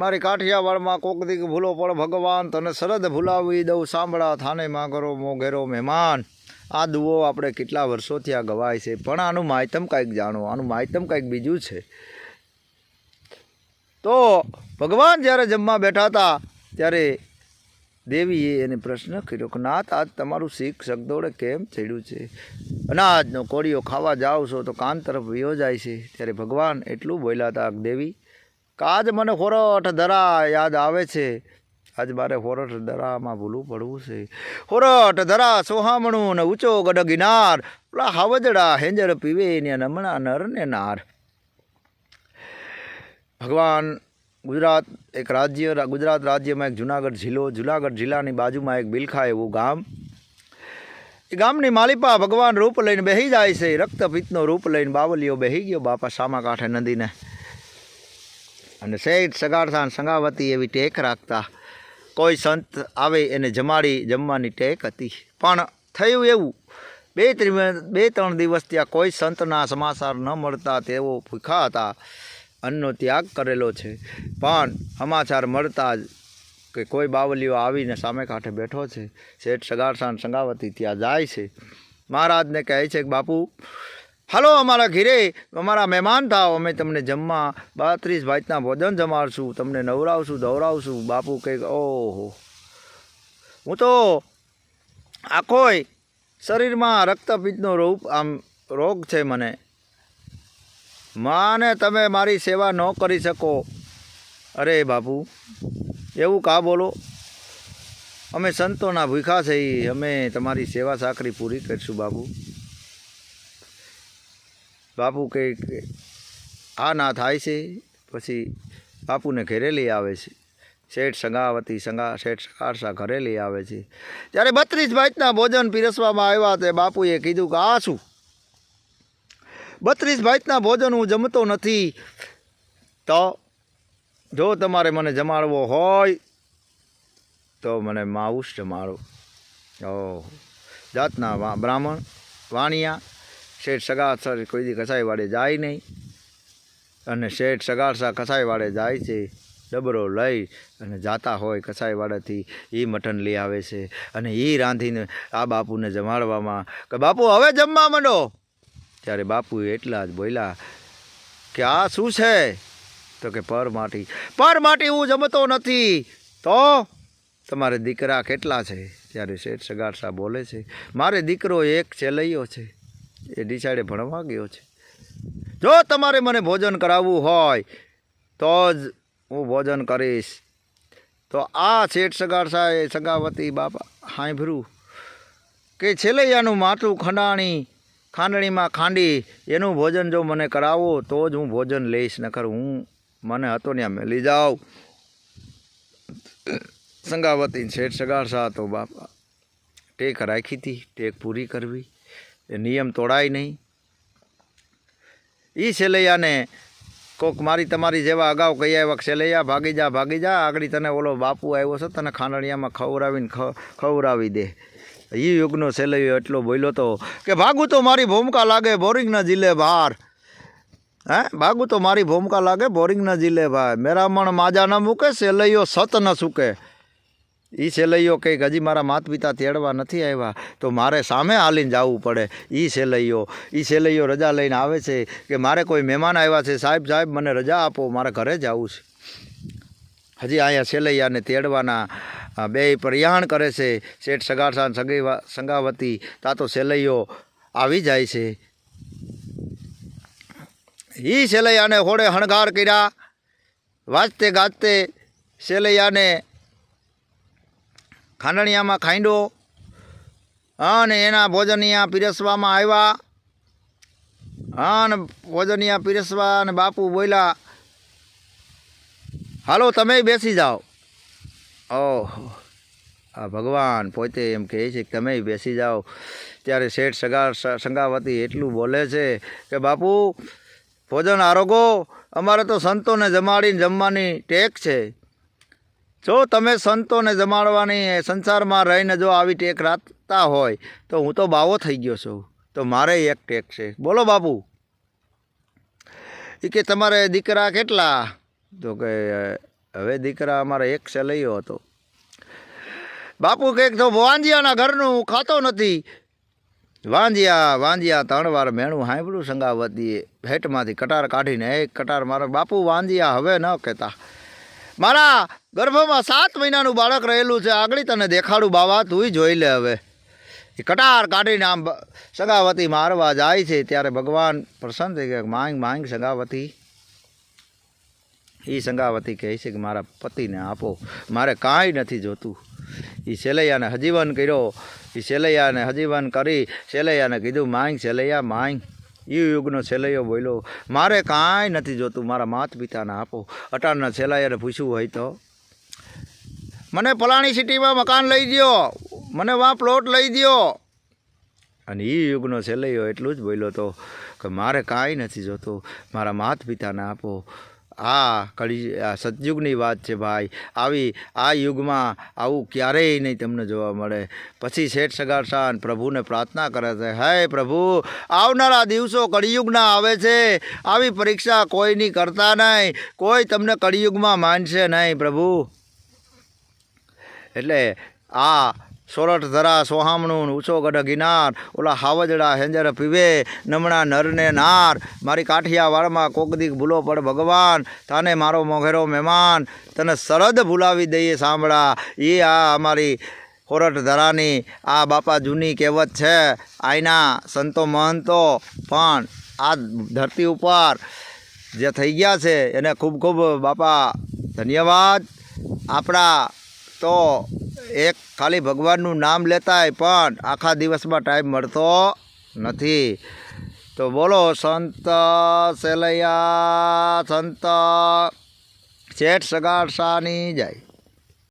મારી કાઠિયાવાડમાં કોક દીક ભૂલો પણ ભગવાન તને શરદ ભૂલાવી દઉં સાંભળા થાને માં કરો મોઘેરો મહેમાન. આ દુઓ આપણે કેટલા વર્ષોથી આ ગવાય છે, પણ આનું માયતમ કંઈક જાણો, આનું માયતમ કંઈક બીજું છે. તો ભગવાન જ્યારે જમવા બેઠા હતા ત્યારે દેવીએ એને પ્રશ્ન કર્યો કે નાથ, આજ તમારું શીખ સગદોડે કેમ ચડ્યું છે? અનાજનો કોળીઓ ખાવા જાઓ છો તો કાન તરફ વયો જાય છે. ત્યારે ભગવાન એટલું બોલ્યા હતા કે દેવી, આજ મને હોરઠ ધરા યાદ આવે છે. આજ મારે હોરઠ ધરામાં ભૂલું પડવું છે. હોરઠ ધરા સોહામણું ને ઊંચો ગઢ ગિનાર, પેલા હાવજડા હેંજર પીવે ને નમણા નર ને નાર. ભગવાન ગુજરાત એક રાજ્ય, ગુજરાત રાજ્યમાં એક જુનાગઢ જિલ્લો, જુનાગઢ જિલ્લાની બાજુમાં એક બિલખા એવું ગામ. એ ગામની માલિપા ભગવાન રૂપ લઈને બેસી જાય છે. રક્તપિત્તનો રૂપ લઈને બાવલીઓ બેસી ગયો બાપા સામા કાંઠે નદીને. અને શેઠ સગાડસાન સંગાવતી એવી ટેક રાખતા. કોઈ સંત આવે એને જમાડી જમવાની ટેક હતી. પણ થયું એવું, બે ત્રણ દિવસ ત્યાં કોઈ સંતના સમાચાર ન મળતા. તેઓ ભૂખા હતા, અન્નનો ત્યાગ કરેલો છે. પણ સમાચાર મળતા જ કે કોઈ બાવલીઓ આવીને સામે કાંઠે બેઠો છે. શેઠ સગાડસાન સંગાવતી ત્યાં જાય છે. મહારાજને કહે છે કે બાપુ હાલો અમારા ઘીરે, અમારા મહેમાન થાવ, અમે તમને જમવા 32 ભાતના ભોજન જમાડશું, તમને નવરાવશું ધવરાવશું. બાપુ કહે ઓહો, હું તો આખોય શરીરમાં રક્તપિત્તનો રૂપ આમ રોગ છે મને તમે મારી સેવા ન કરી શકો. અરે બાપુ એવું કા બોલો, અમે સંતોના ભૂખા છીએ, અમે તમારી સેવા સાકરી પૂરી કરીશું. બાપુ કે આ ના થાય છે. પછી બાપુને ઘરે લઈ આવે છે. શેઠ સંગાવતી શેઠ સગાડસા ઘરે લઈ આવે છે. જ્યારે 32 ભાતના ભોજન પીરસવામાં આવ્યા તે બાપુએ કીધું કે આ શું, 32 ભાતના ભોજન હું જમતો નથી. તો જો તમારે મને જમાડવો હોય તો મને માઉસ જમાડો. ઓહ, જાતના બ્રાહ્મણ વાણિયા. શેઠ સગાડસા કોઈ દી કસાઈ વાડે જાય નહીં. અને શેઠ સગાડસા કસાઈ વાડે જાય છે. ડબરો લઈ અને જાતા હોય કસાઈ વાડેથી એ મટન લઈ આવે છે. અને એ રાંધીને આ બાપુને જમાડવામાં કે બાપુ હવે જમવા માંડો. ત્યારે બાપુ એટલા જ બોલ્યા કે આ શું છે? તો કે પર માટી હું જમતો નથી. તો તમારે દીકરા કેટલા છે? ત્યારે શેઠ સગાડસા બોલે છે મારે દીકરો એક છેલૈયો છે, એ ડિસાઈડે ભણવા ગયો છે. જો તમારે મને ભોજન કરાવવું હોય તો જ હું ભોજન કરીશ. તો આ શેઠ સગાડસાએ સંગાવતી બાપા સાંભળ્યું કે છેલૈયાનું માટલું ખાંડણીમાં ખાંડી એનું ભોજન જો મને કરાવો તો જ હું ભોજન લઈશ, નકર મને હતો ત્યાં મેલી જાઉં. સંગાવતી શેઠ સગાડસા તો બાપા ટેક રાખી હતી, ટેક પૂરી કરવી, એ નિયમ તોડાય નહીં. એ છેલૈયાને કોક તમારી જેવા અગાઉ કહી આવ્યા છેલૈયા ભાગી જા આગળ તને ઓલો બાપુ આવ્યો છે, તને ખાંડણીયામાં ખવડાવી દે. એ યુગનો છેલૈયો એટલો બોલ્યો તો કે ભાગું તો મારી ભૂમિકા લાગે બોરિંગના જીલે બહાર. ભાગું તો મારી ભૂમિકા લાગે બોરિંગના જીલે ભાઈ. મેરામણ માજા ન મૂકે છેલૈયો સત ન સૂકે. એ છેલૈયો કંઈક હજી મારા માતા પિતા તેડવા નથી આવ્યા તો મારે સામે હાલીને જવું પડે. એ છેલૈયો રજા લઈને આવે છે કે મારે કોઈ મહેમાન આવ્યા છે, સાહેબ મને રજા આપો, મારે ઘરે જવું છે. હજી અહીંયા છેલૈયાને તેડવાના બે પ્રયાણ કરે છે. શેઠ સગાડસા સંગાવતી તા તો છેલૈયો આવી જાય છે. એ છેલૈયાને હોડે હણગાર કર્યા, વાજતે ગાજતે છેલૈયાને ખાંડણીયામાં ખાંડ્યો અને એના ભોજનિયા પીરસવામાં આવ્યા. અને ભોજનિયા પીરસવા અને બાપુ બોલ્યા હાલો તમે બેસી જાઓ. ઓહો, આ ભગવાન પોતે એમ કહે છે કે તમે બેસી જાઓ. ત્યારે શેઠ સંગાવતી એટલું બોલે છે કે બાપુ ભોજન આરોગો, અમારે તો સંતોને જમાડીને જમવાની ટેક છે. જો તમે સંતોને જમાડવાની સંસારમાં રહીને જો આવી ટેક રાખતા હોય તો હું તો બાવો થઈ ગયો છું, તો મારે એક ટેક છે. બોલો બાપુ. એ કે તમારે દીકરા કેટલા? તો કે હવે દીકરા અમારા એક સેલૈયો હતો. બાપુ કંઈક તો વાંજિયાના ઘરનું ખાતો નથી. વાંજિયા 3 વાર મેણું સાંભળ્યું સંગાવતીએ હેઠમાંથી કટાર કાઢીને એક કટાર મારો. બાપુ વાંજિયા હવે ન કહેતા. મારા ગર્ભમાં 7 મહિનાનું બાળક રહેલું છે. આગળ તને દેખાડું બાવા, તુંય જોઈ લે. હવે એ કટાર કાઢીને આમ સંગાવતી મારવા જાય છે ત્યારે ભગવાન પ્રસન્ન થઈ ગયા. માંગ સંગાવતી. એ સંગાવતી કહે છે કે મારા પતિને આપો, મારે કાંઈ નથી જોતું. એ સેલૈયાને હજીવન કર્યો. એ સેલૈયાને હજીવન કરી સેલૈયાને કીધું માંગ સેલૈયા માંગ. એ યુગનો સેલૈયો બોલ્યો મારે કાંઈ નથી જોતું, મારા માતા પિતાને આપો. અટાણના સેલૈયાને પૂછવું હોય તો મને ફલાણી સિટીમાં મકાન લઈ દો, મને વાં પ્લોટ લઈ દો. અને એ યુગનો સેલૈયો એટલું જ બોલ્યો હતો કે મારે કાંઈ નથી જોતું, મારા માતા પિતાને આપો. આ સતયુગની વાત છે ભાઈ. આ યુગમાં આવું ક્યારેય નહીં તમને જોવા મળે. પછી શેઠ સગારસાન પ્રભુને પ્રાર્થના કરે છે, હે પ્રભુ, આવનારા દિવસો કળિયુગના આવે છે. આવી પરીક્ષા કોઈની કરતા નહીં, કોઈ તમને કળિયુગમાં માનશે નહીં પ્રભુ. એટલે આ સોરઠ ધરા સોહામણું ઊંચો ગઢ ગિનાર, ઓલા હાવજડા હેંજર પીવે નમણા નરને નાર. મારી કાઠિયાવાડમાં કોક દીક ભૂલો પડ ભગવાન, તાને મારો મોઘેરો મહેમાન, તને સરદ ભૂલાવી દઈએ સાંભળા. એ આ અમારી સોરઠ ધરાની આ બાપા જૂની કહેવત છે. આઈના સંતો મહંતો પણ આ ધરતી ઉપર જે થઈ ગયા છે એને ખૂબ ખૂબ બાપા ધન્યવાદ. આપણા તો એક ખાલી ભગવાનનું નામ લેતાય પણ આખા દિવસમાં ટાઈમ મળતો નથી. તો બોલો સંત સેલૈયા, સંત શેઠ સગારસાની જય.